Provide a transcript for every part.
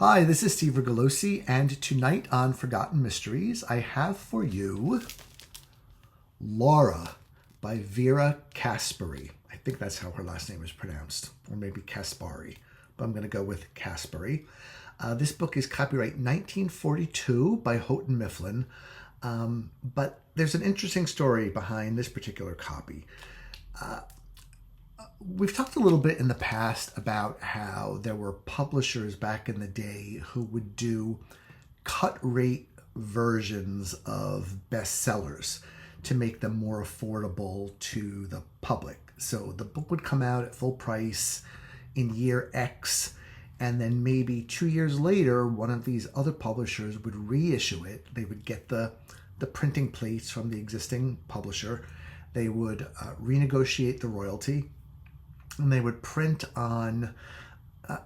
Hi, this is Steve Rigolosi, and tonight on Forgotten Mysteries, I have for you Laura by Vera Caspary. I think that's how her last name is pronounced, or maybe Caspary, but I'm going to go with Caspary. This book is copyright 1942 by Houghton Mifflin, but there's an interesting story behind this particular copy. We've talked a little bit in the past about how there were publishers back in the day who would do cut rate versions of bestsellers to make them more affordable to the public. So the book would come out at full price in year X, and then maybe 2 years later, one of these other publishers would reissue it. They would get the printing plates from the existing publisher. They would renegotiate the royalty, and they would print on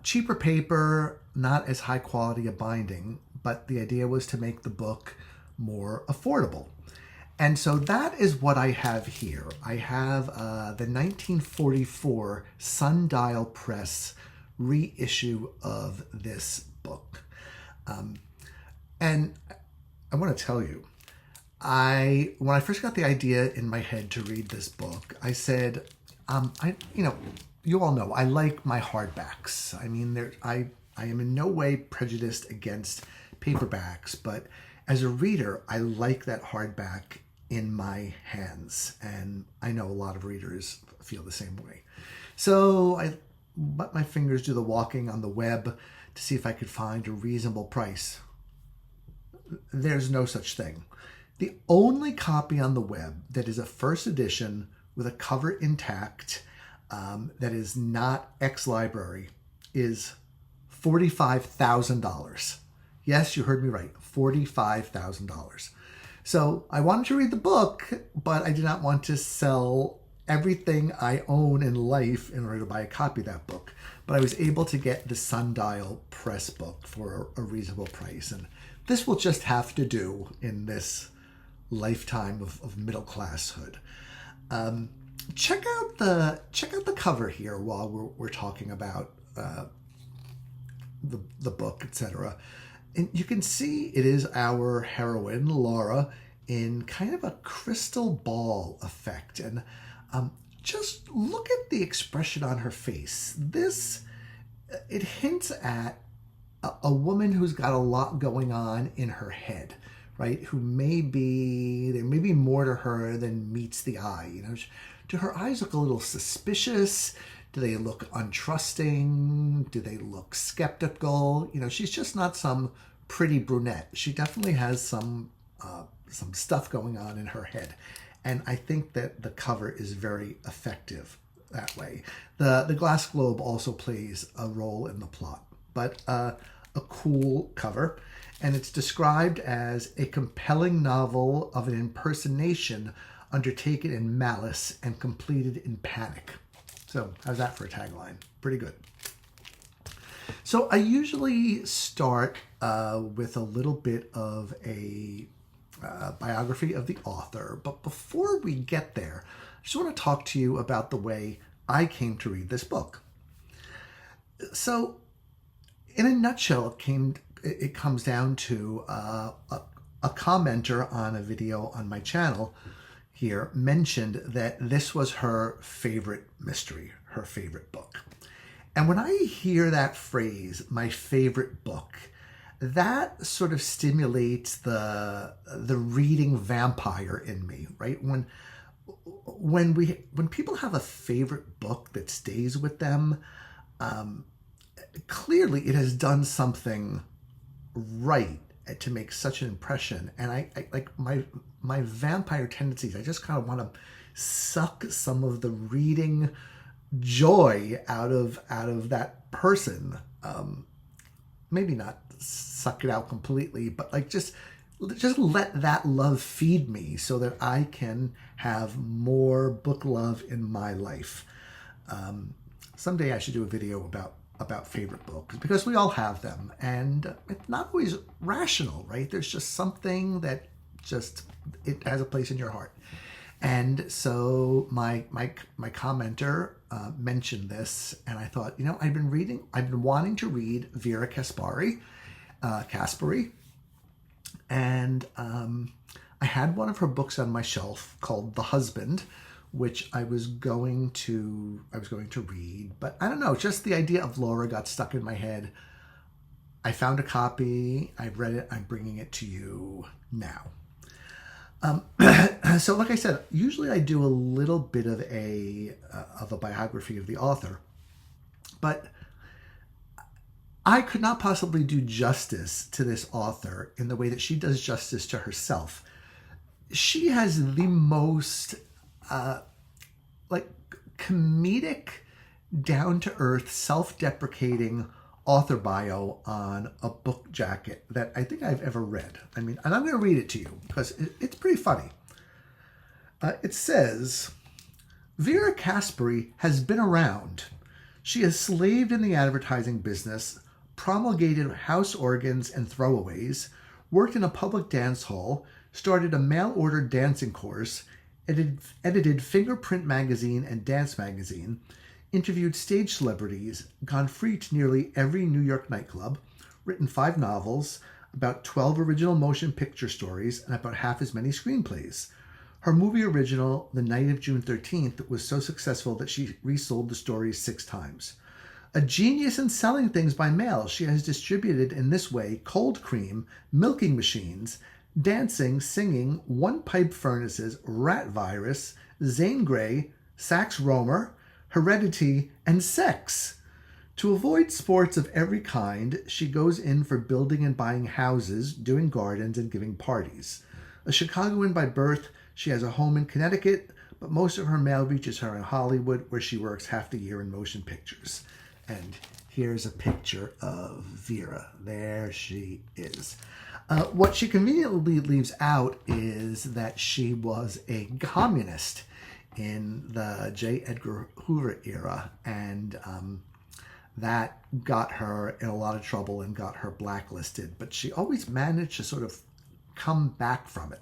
cheaper paper, not as high quality a binding, but the idea was to make the book more affordable. And so that is what I have here. I have the 1944 Sundial Press reissue of this book. And I want to tell you, when I first got the idea in my head to read this book, I said, you all know I like my hardbacks. I mean, I am in no way prejudiced against paperbacks, but as a reader, I like that hardback in my hands, and I know a lot of readers feel the same way. So I let my fingers do the walking on the web to see if I could find a reasonable price. There's no such thing. The only copy on the web that is a first edition with a cover intact, that is not ex-library, is $45,000. Yes, you heard me right, $45,000. So I wanted to read the book, but I did not want to sell everything I own in life in order to buy a copy of that book. But I was able to get the Sundial Press book for a reasonable price. And this will just have to do in this lifetime of middle classhood. Check out the cover here while we're talking about the book, etc. And you can see it is our heroine Laura in kind of a crystal ball effect, and just look at the expression on her face. It hints at a woman who's got a lot going on in her head, right? There may be more to her than meets the eye. Do her eyes look a little suspicious? Do they look untrusting? Do they look skeptical? She's just not some pretty brunette. She definitely has some stuff going on in her head. And I think that the cover is very effective that way. The glass globe also plays a role in the plot, but a cool cover. And it's described as a compelling novel of an impersonation undertaken in malice and completed in panic. So how's that for a tagline? Pretty good. So I usually start with a little bit of a biography of the author. But before we get there, I just want to talk to you about the way I came to read this book. So in a nutshell, it comes down to a commenter on a video on my channel here mentioned that this was her favorite mystery, her favorite book. And when I hear that phrase, my favorite book, that sort of stimulates the reading vampire in me, right? When people have a favorite book that stays with them, clearly it has done something right to make such an impression. And I like my vampire tendencies. I just kind of want to suck some of the reading joy out of that person. Maybe not suck it out completely, but like just let that love feed me so that I can have more book love in my life. Someday I should do a video about favorite books, because we all have them, and it's not always rational, right? There's just something that it has a place in your heart. And so my commenter mentioned this, and I thought, I've been wanting to read Vera Caspary, and I had one of her books on my shelf called The Husband, which I was going to read, but I don't know, just the idea of Laura got stuck in my head. I found a copy, I've read it, I'm bringing it to you now. So like I said, usually I do a little bit of a biography of the author, but I could not possibly do justice to this author in the way that she does justice to herself. She has the most comedic, down-to-earth, self-deprecating author bio on a book jacket that I think I've ever read. And I'm going to read it to you because it's pretty funny. It says, Vera Caspary has been around. She has slaved in the advertising business, promulgated house organs and throwaways, worked in a public dance hall, started a mail-order dancing course, edited Fingerprint magazine and Dance magazine, interviewed stage celebrities, gone free to nearly every New York nightclub, written 5 novels, about 12 original motion picture stories, and about half as many screenplays. Her movie original, The Night of June 13th, was so successful that she resold the stories 6 times. A genius in selling things by mail, she has distributed in this way cold cream, milking machines, dancing, singing, one-pipe furnaces, rat virus, Zane Grey, Sax Romer, heredity, and sex. To avoid sports of every kind, she goes in for building and buying houses, doing gardens, and giving parties. A Chicagoan by birth, she has a home in Connecticut, but most of her mail reaches her in Hollywood, where she works half the year in motion pictures. And here's a picture of Vera. There she is. What she conveniently leaves out is that she was a communist in the J. Edgar Hoover era, and that got her in a lot of trouble and got her blacklisted. But she always managed to sort of come back from it.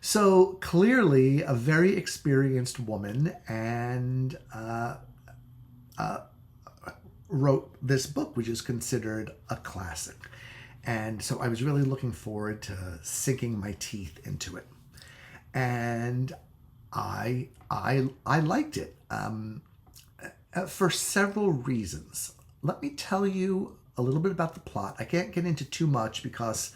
So clearly a very experienced woman, and wrote this book, which is considered a classic. And so I was really looking forward to sinking my teeth into it. And I liked it for several reasons. Let me tell you a little bit about the plot. I can't get into too much because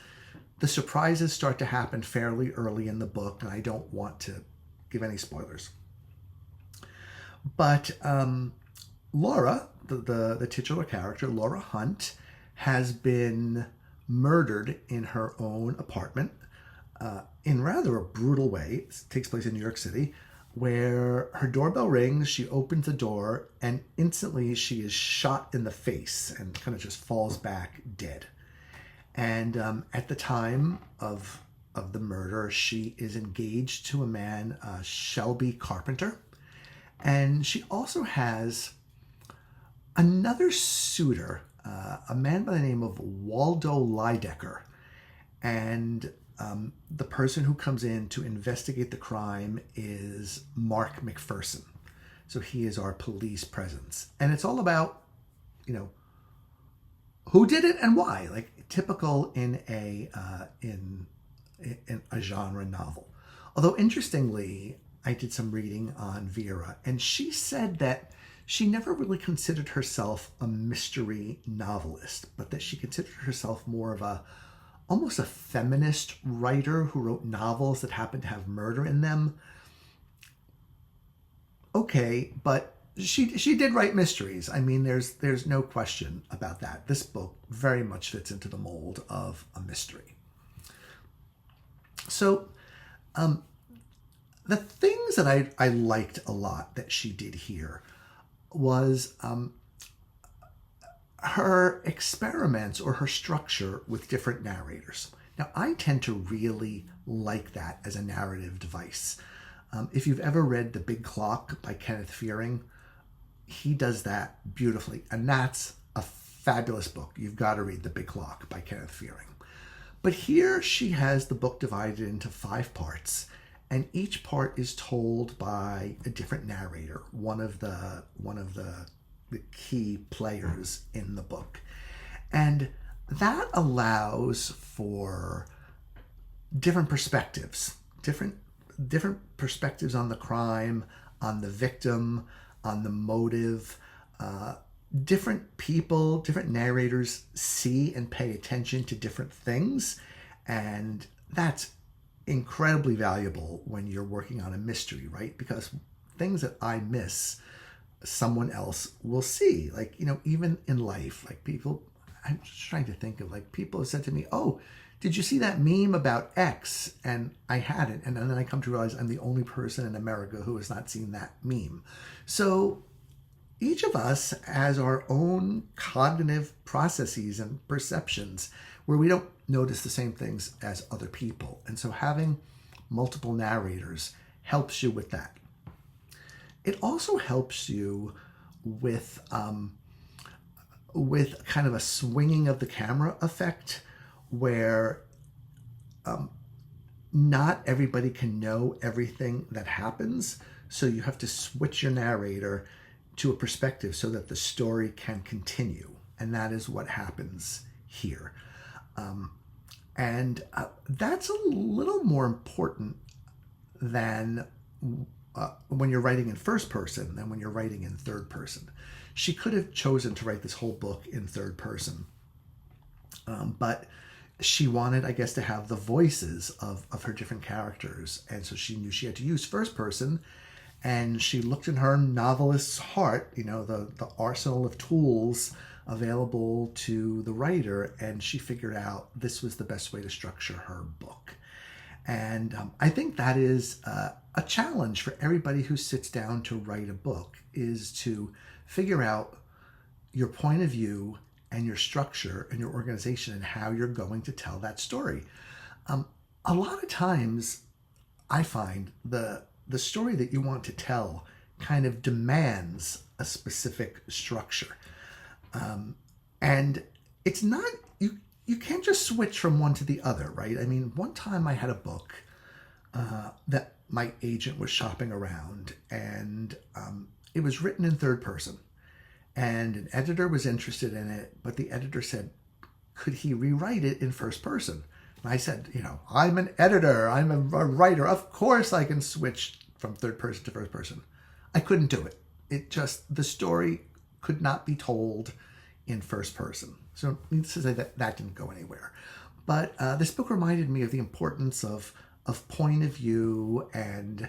the surprises start to happen fairly early in the book, and I don't want to give any spoilers. But Laura, the titular character, Laura Hunt, has been murdered in her own apartment in rather a brutal way. It takes place in New York City, where her doorbell rings, she opens the door, and instantly she is shot in the face and kind of just falls back dead. And at the time of the murder, she is engaged to a man, Shelby Carpenter, and she also has another suitor, a man by the name of Waldo Lydecker. And the person who comes in to investigate the crime is Mark McPherson. So he is our police presence. And it's all about, who did it and why, like typical in a genre novel. Although interestingly, I did some reading on Vera, and she said that she never really considered herself a mystery novelist, but that she considered herself more of almost a feminist writer who wrote novels that happened to have murder in them. Okay, but she did write mysteries. I mean, there's no question about that. This book very much fits into the mold of a mystery. So, the things that I liked a lot that she did here was her experiments or her structure with different narrators. Now, I tend to really like that as a narrative device. If you've ever read The Big Clock by Kenneth Fearing, he does that beautifully, and that's a fabulous book. You've got to read The Big Clock by Kenneth Fearing. But here she has the book divided into 5 parts, and each part is told by a different narrator, one of the key players in the book. And that allows for different perspectives, different perspectives on the crime, on the victim, on the motive. Different people, different narrators see and pay attention to different things, and that's incredibly valuable when you're working on a mystery, right? Because things that I miss, someone else will see. Like, even in life, like people, I'm just trying to think of, like, people have said to me, "Oh, did you see that meme about X?" And I hadn't. And then I come to realize I'm the only person in America who has not seen that meme. So each of us has our own cognitive processes and perceptions where we don't notice the same things as other people. And so having multiple narrators helps you with that. It also helps you with kind of a swinging of the camera effect, where not everybody can know everything that happens. So you have to switch your narrator to a perspective so that the story can continue. And that is what happens here. And that's a little more important than when you're writing in first person than when you're writing in third person. She could have chosen to write this whole book in third person, but she wanted, I guess, to have the voices of her different characters. And so she knew she had to use first person. And she looked in her novelist's heart, the arsenal of tools available to the writer, and she figured out this was the best way to structure her book. And I think that is a challenge for everybody who sits down to write a book, is to figure out your point of view and your structure and your organization and how you're going to tell that story. A lot of times I find the story that you want to tell kind of demands a specific structure. And it's not, you can't just switch from one to the other, right? I mean, one time I had a book that my agent was shopping around, and it was written in third person. And an editor was interested in it, but the editor said, could he rewrite it in first person? And I said, I'm an editor, I'm a writer. Of course I can switch from third person to first person. I couldn't do it. The story could not be told in first person. So needless to say that didn't go anywhere. But this book reminded me of the importance of point of view and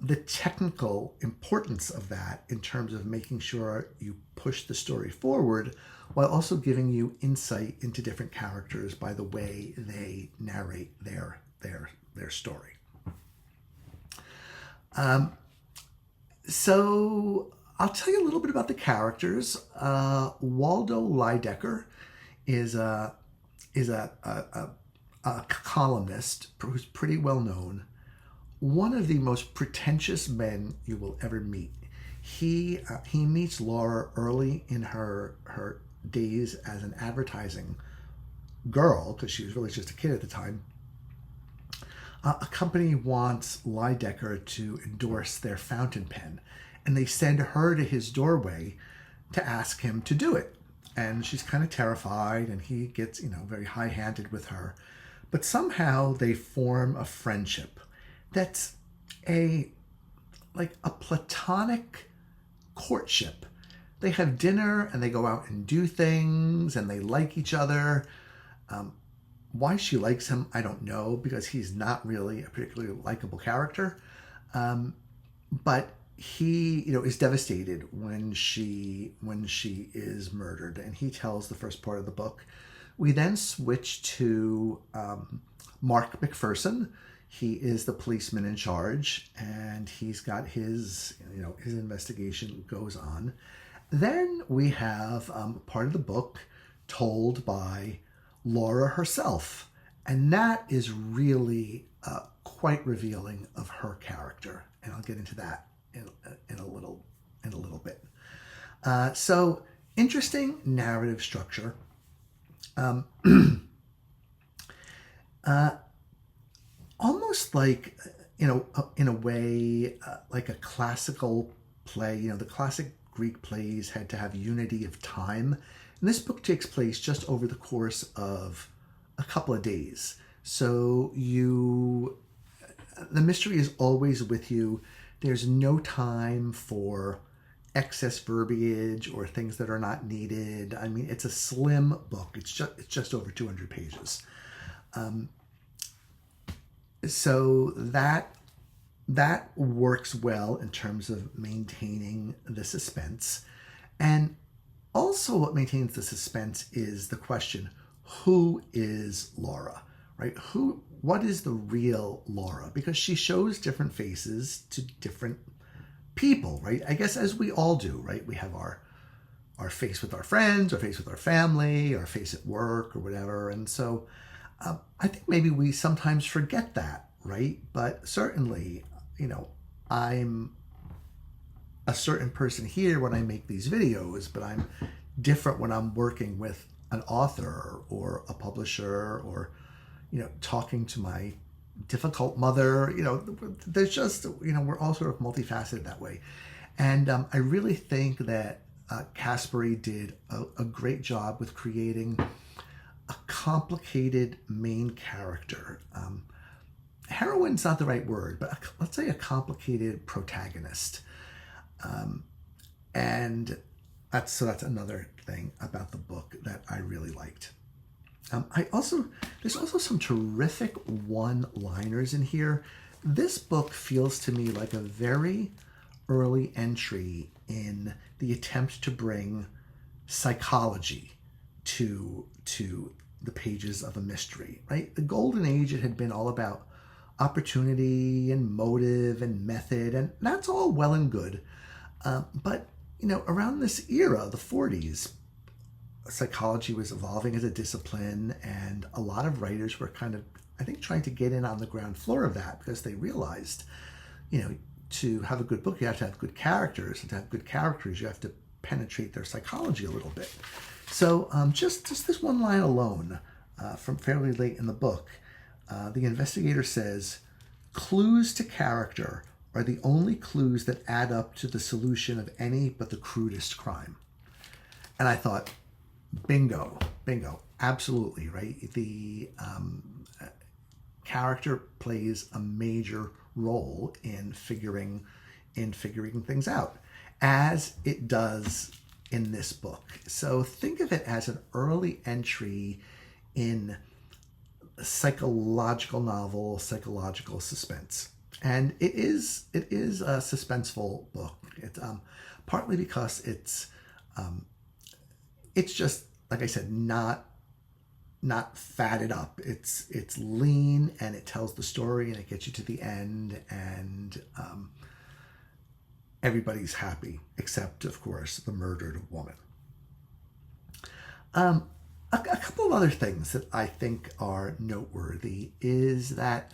the technical importance of that in terms of making sure you push the story forward while also giving you insight into different characters by the way they narrate their story. So I'll tell you a little bit about the characters. Waldo Lydecker is a columnist who's pretty well known. One of the most pretentious men you will ever meet. He meets Laura early in her days as an advertising girl, because she was really just a kid at the time. A company wants Lydecker to endorse their fountain pen, and they send her to his doorway to ask him to do it. And she's kind of terrified, and he gets, very high-handed with her. But somehow they form a friendship that's a platonic courtship. They have dinner and they go out and do things and they like each other. Why she likes him, I don't know, because he's not really a particularly likable character. But he, is devastated when she is murdered, and he tells the first part of the book. We then switch to Mark McPherson. He is the policeman in charge, and he's got his investigation goes on. Then we have part of the book told by Laura herself, and that is really quite revealing of her character, and I'll get into that in a little bit. So interesting narrative structure. Almost like in a way, like a classical play. The classic Greek plays had to have unity of time. And this book takes place just over the course of a couple of days. So the mystery is always with you. There's no time for excess verbiage or things that are not needed. I mean, it's a slim book. It's just over 200 pages. So that works well in terms of maintaining the suspense. And also what maintains the suspense is the question, who is Laura, right? What is the real Laura? Because she shows different faces to different people, right? I guess as we all do, right? We have our face with our friends, our face with our family, our face at work or whatever. And so I think maybe we sometimes forget that, right? But certainly, I'm a certain person here when I make these videos, but I'm different when I'm working with an author or a publisher or, talking to my difficult mother. There's just, we're all sort of multifaceted that way. And I really think that Caspary did a great job with creating a complicated main character. Heroine's not the right word, but let's say a complicated protagonist. And that's another thing about the book that I really liked. There's also some terrific one-liners in here. This book feels to me like a very early entry in the attempt to bring psychology to the pages of a mystery, right? The Golden Age, it had been all about opportunity and motive and method, and that's all well and good. But around this era, the 40s, psychology was evolving as a discipline, and a lot of writers were kind of, I think, trying to get in on the ground floor of that because they realized, to have a good book, you have to have good characters, and to have good characters, you have to penetrate their psychology a little bit. So just this one line alone from fairly late in the book, the investigator says, "Clues to character are the only clues that add up to the solution of any but the crudest crime." And I thought, bingo, absolutely, right? The character plays a major role in figuring things out, as it does in this book. So think of it as an early entry in psychological novel, psychological suspense. And it is a suspenseful book. It's partly because it's just, like I said, not fatted up. It's lean, and it tells the story, and it gets you to the end, and everybody's happy except, of course, the murdered woman. A couple of other things that I think are noteworthy is that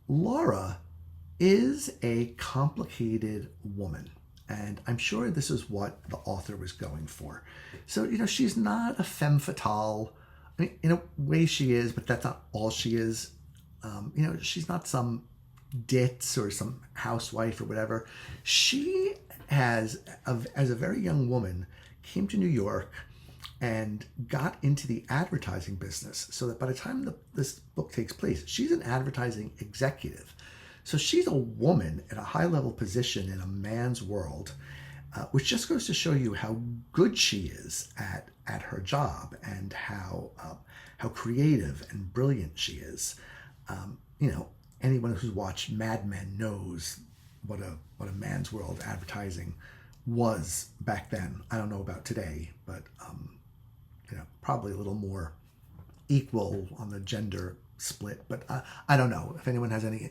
Laura is a complicated woman, and I'm sure this is what the author was going for. So, she's not a femme fatale. I mean, in a way she is, but that's not all she is. She's not some ditz or some housewife or whatever. She as a very young woman, came to New York and got into the advertising business, so that by the time this book takes place, she's an advertising executive. So she's a woman in a high-level position in a man's world, which just goes to show you how good she is at her job, and how creative and brilliant she is. Anyone who's watched Mad Men knows what a man's world advertising was back then. I don't know about today, but probably a little more equal on the gender split. But I don't know. If anyone has any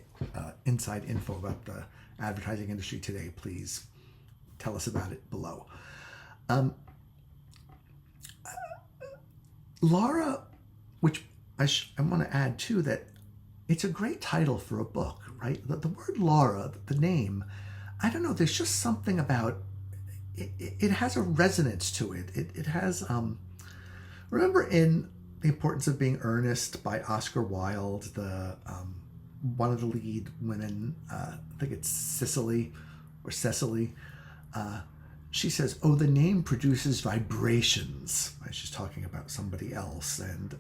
inside info about the advertising industry today, please tell us about it below. Laura, which I want to add too, that it's a great title for a book, right? The word Laura, the name, I don't know, there's just something about it. It has a resonance to it. It has, remember in The Importance of Being Earnest by Oscar Wilde, the one of the lead women, I think it's Cecily or Cecily, she says, "Oh, the name produces vibrations." Right? She's talking about somebody else, and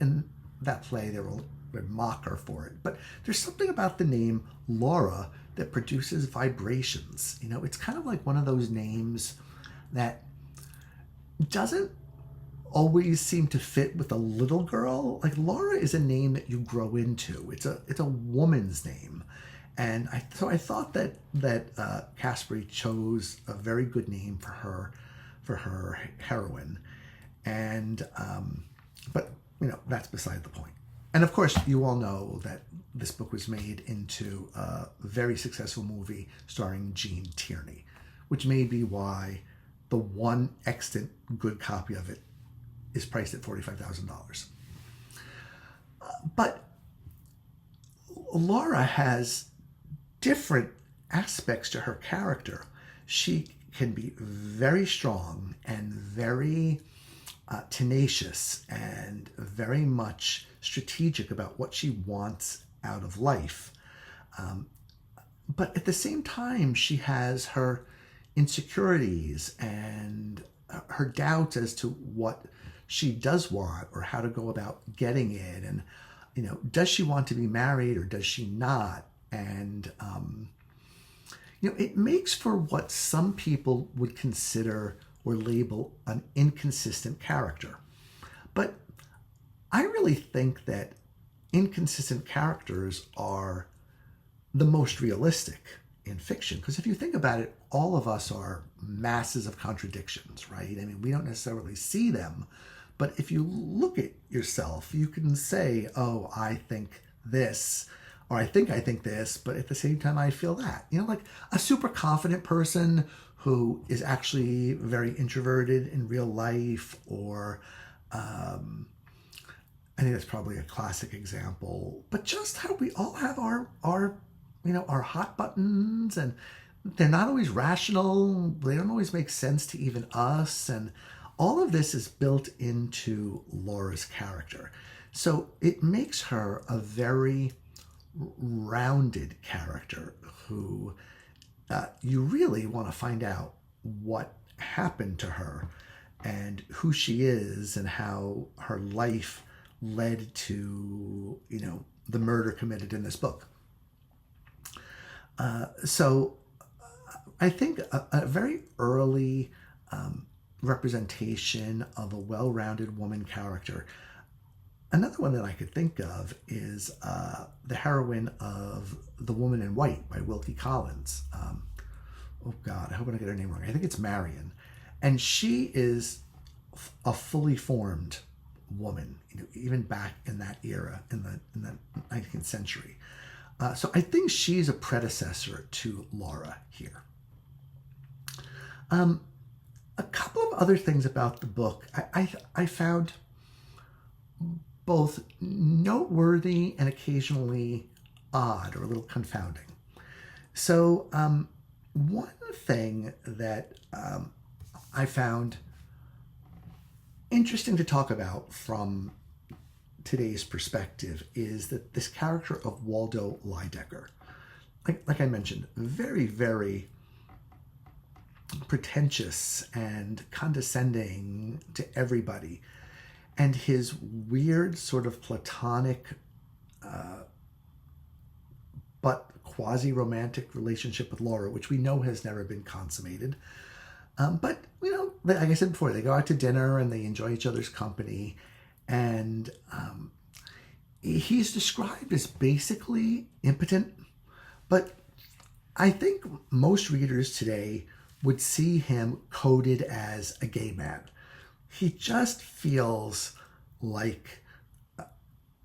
in that play they would mock her for it. But there's something about the name Laura that produces vibrations. It's kind of like one of those names that doesn't always seem to fit with a little girl. Like Laura is a name that you grow into. It's a woman's name. And so I thought that Caspary chose a very good name for her heroine, and but that's beside the point. And of course, you all know that this book was made into a very successful movie starring Gene Tierney, which may be why the one extant good copy of it is priced at $45,000. But Laura has different aspects to her character. She can be very strong and very tenacious and very much strategic about what she wants out of life. But at the same time, she has her insecurities and her doubts as to what she does want or how to go about getting it. And, does she want to be married or does she not? And, it makes for what some people would consider or label an inconsistent character. But I really think that inconsistent characters are the most realistic in fiction. Because if you think about it, all of us are masses of contradictions, right? I mean, we don't necessarily see them. But if you look at yourself, you can say, oh, I think this, or I think this, but at the same time, I feel that. Like a super confident person who is actually very introverted in real life, or I think that's probably a classic example. But just how we all have our hot buttons, and they're not always rational. They don't always make sense to even us, and all of this is built into Laura's character. So it makes her a very rounded character who you really want to find out what happened to her and who she is and how her life led to, the murder committed in this book. So I think a very early representation of a well-rounded woman character. Another one that I could think of is the heroine of The Woman in White by Wilkie Collins. Oh God, I hope I don't get her name wrong. I think it's Marion. And she is a fully formed woman, even back in that era, in the 19th century. So I think she's a predecessor to Laura here. A couple of other things about the book I found both noteworthy and occasionally odd or a little confounding. So one thing that I found interesting to talk about from today's perspective is that this character of Waldo Lydecker, like I mentioned, very, very pretentious and condescending to everybody. And his weird sort of platonic but quasi-romantic relationship with Laura, which we know has never been consummated. But, like I said before, they go out to dinner and they enjoy each other's company. And he's described as basically impotent. But I think most readers today would see him coded as a gay man. He just feels like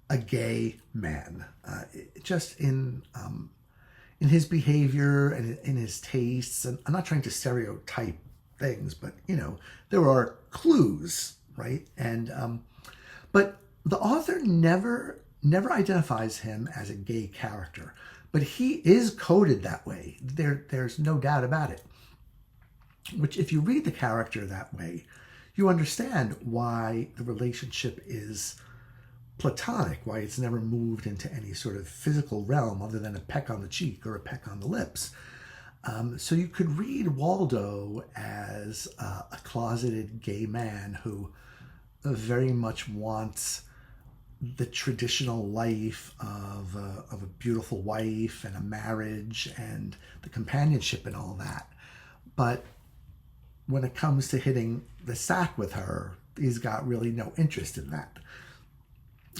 a gay man, just in his behavior and in his tastes. And I'm not trying to stereotype things, but there are clues, right? And but the author never identifies him as a gay character, but he is coded that way. There's no doubt about it. Which, if you read the character that way, you understand why the relationship is platonic, why it's never moved into any sort of physical realm other than a peck on the cheek or a peck on the lips. So you could read Waldo as a closeted gay man who very much wants the traditional life of a beautiful wife and a marriage and the companionship and all that. But when it comes to hitting the sack with her, he's got really no interest in that.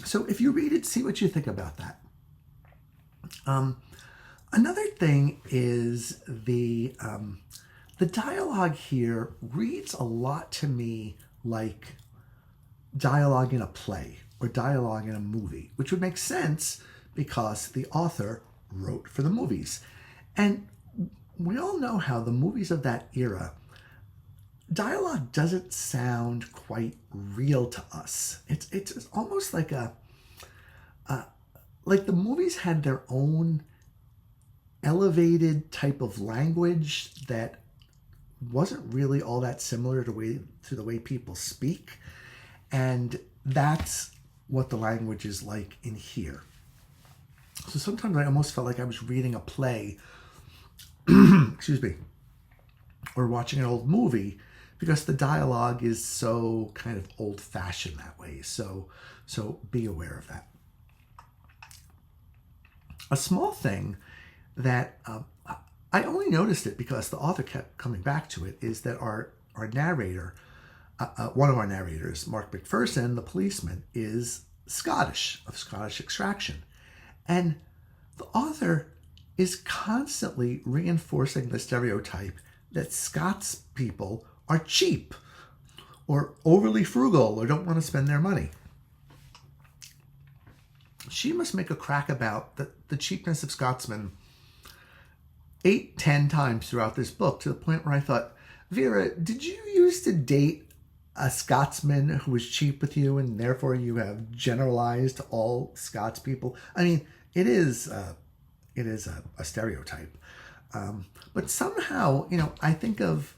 So if you read it, see what you think about that. Another thing is the dialogue here reads a lot to me like dialogue in a play or dialogue in a movie, which would make sense because the author wrote for the movies. And we all know how the movies of that era, dialogue doesn't sound quite real to us. It's almost like like the movies had their own elevated type of language that wasn't really all that similar to the way people speak. And that's what the language is like in here. So sometimes I almost felt like I was reading a play, excuse me, or watching an old movie, because the dialogue is so kind of old-fashioned that way. So be aware of that. A small thing that I only noticed it because the author kept coming back to it is that our narrator, one of our narrators, Mark McPherson, the policeman, is Scottish, of Scottish extraction. And the author is constantly reinforcing the stereotype that Scots people are cheap or overly frugal or don't want to spend their money. She must make a crack about the cheapness of Scotsmen 8-10 times throughout this book, to the point where I thought, Vera, did you used to date a Scotsman who was cheap with you and therefore you have generalized to all Scots people? I mean, it is a stereotype. But somehow, I think of,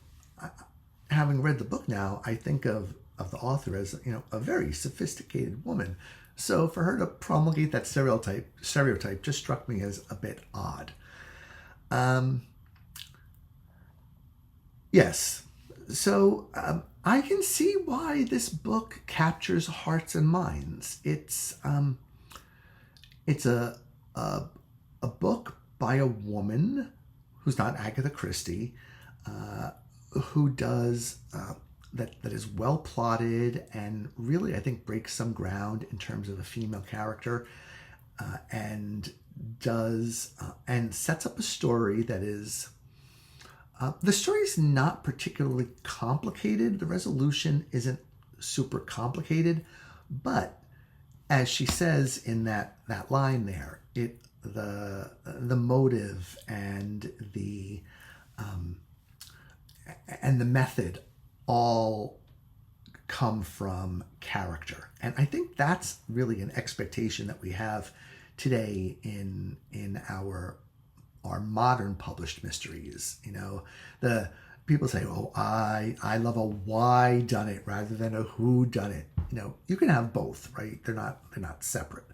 having read the book now, I think of the author as, a very sophisticated woman. So for her to promulgate that stereotype just struck me as a bit odd. Yes. So I can see why this book captures hearts and minds. It's a book by a woman who's not Agatha Christie, who does that is well plotted and really, I think, breaks some ground in terms of a female character, and does and sets up a story that is. The story is not particularly complicated. The resolution isn't super complicated, but as she says in that line there, the motive and the method all come from character. And I think that's really an expectation that we have today in our modern published mysteries. The people say, "Oh, I love a why done it rather than a who done it." You can have both, right? They're not separate.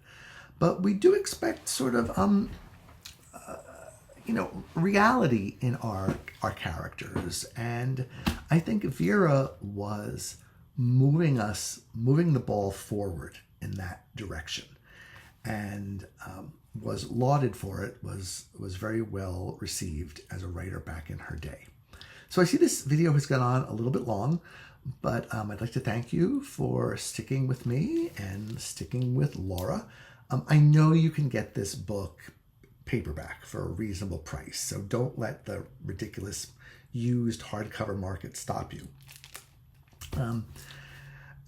But we do expect sort of reality in our characters, and I think Vera was moving the ball forward in that direction, and was lauded for it, was very well received as a writer back in her day. So I see this video has gone on a little bit long, but I'd like to thank you for sticking with me and sticking with Laura. I know you can get this book paperback for a reasonable price, so don't let the ridiculous used hardcover market stop you.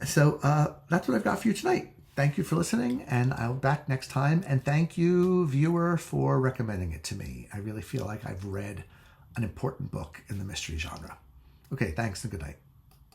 So that's what I've got for you tonight. Thank you for listening, and I'll be back next time. And thank you, viewer, for recommending it to me. I really feel like I've read an important book in the mystery genre. Okay, thanks and good night.